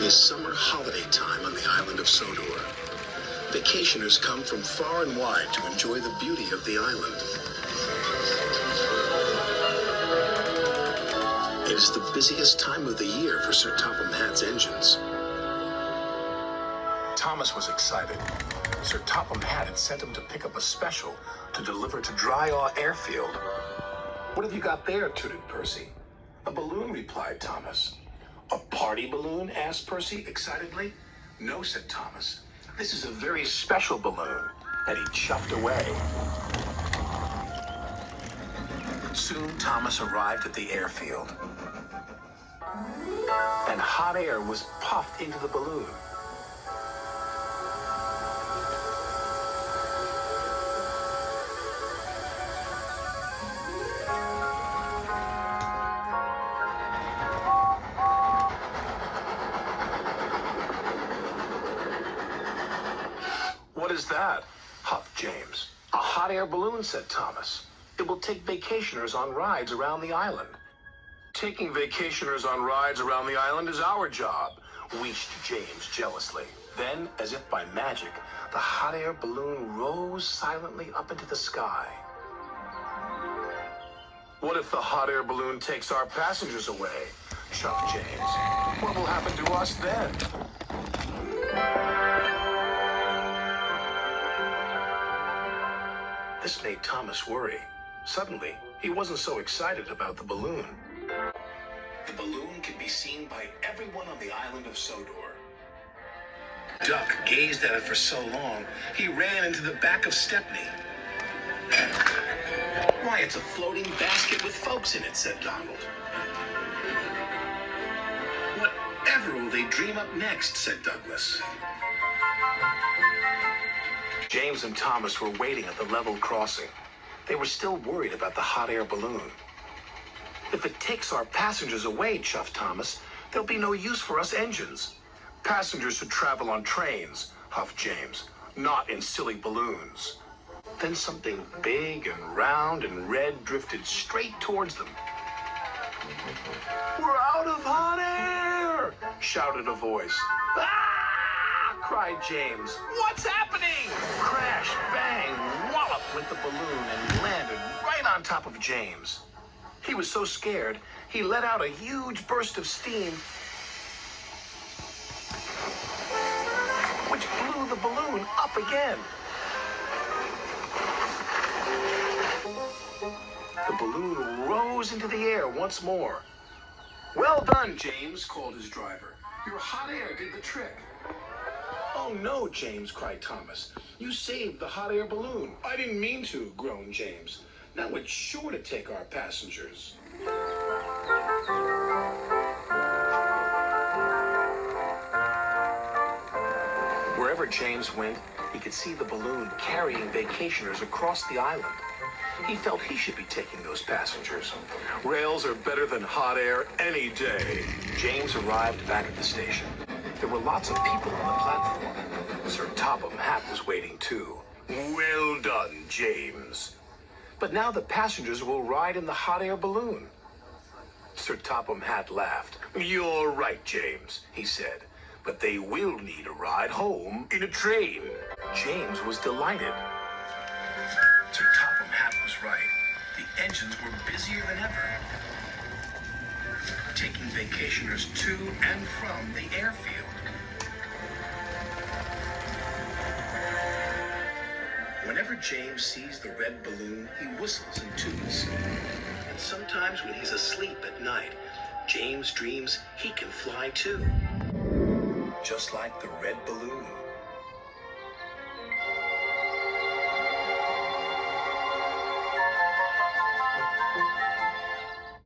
is summer holiday time on the island of Sodor. Vacationers come from far and wide to enjoy the beauty of the island. It is the busiest time of the year for Sir Topham Hatt's engines. Thomas was excited. Sir Topham Hatt had sent him to pick up a special to deliver to Dryaw Airfield. "What have you got there?" tooted Percy. "A balloon," replied Thomas. "A party balloon?" asked Percy excitedly. "No," said Thomas. "This is a very special balloon." And he chuffed away. Soon Thomas arrived at the airfield. And hot air was puffed into the balloon. "What is that?" huffed James. "A hot air balloon," said Thomas. "It will take vacationers on rides around the island." "Taking vacationers on rides around the island is our job," wheezed James jealously. Then, as if by magic, the hot air balloon rose silently up into the sky. "What if the hot air balloon takes our passengers away?" chucked James. "What will happen to us then?" This made Thomas worry. Suddenly, he wasn't so excited about the balloon. The balloon could be seen by everyone on the island of Sodor. Duck gazed at it for so long, he ran into the back of Stepney. "Why, it's a floating basket with folks in it," said Donald. "Whatever will they dream up next?" said Douglas. James and Thomas were waiting at the level crossing. They were still worried about the hot air balloon. "If it takes our passengers away," chuffed Thomas, "there'll be no use for us engines." "Passengers should travel on trains," huffed James, "not in silly balloons." Then something big and round and red drifted straight towards them. "We're out of hot air!" shouted a voice. "Ah!" cried James. "What's happening?" Crash, bang, wallop went the balloon and landed right on top of James. He was so scared, he let out a huge burst of steam, which blew the balloon up again. The balloon rose into the air once more. "Well done, James," called his driver. "Your hot air did the trick." "Oh, no, James," cried Thomas. "You saved the hot air balloon." "I didn't mean to," groaned James. "Now it's sure to take our passengers." Wherever James went, he could see the balloon carrying vacationers across the island. He felt he should be taking those passengers. Rails are better than hot air any day. James arrived back at the station. There were lots of people on the platform. Sir Topham Hatt was waiting too. "Well done, James." "But now the passengers will ride in the hot air balloon." Sir Topham Hatt laughed. "You're right, James," he said. "But they will need a ride home in a train." James was delighted. Sir Topham Hatt was right. The engines were busier than ever, taking vacationers to and from the airfield. Whenever James sees the red balloon, he whistles and toots. And sometimes when he's asleep at night, James dreams he can fly too. Just like the red balloon.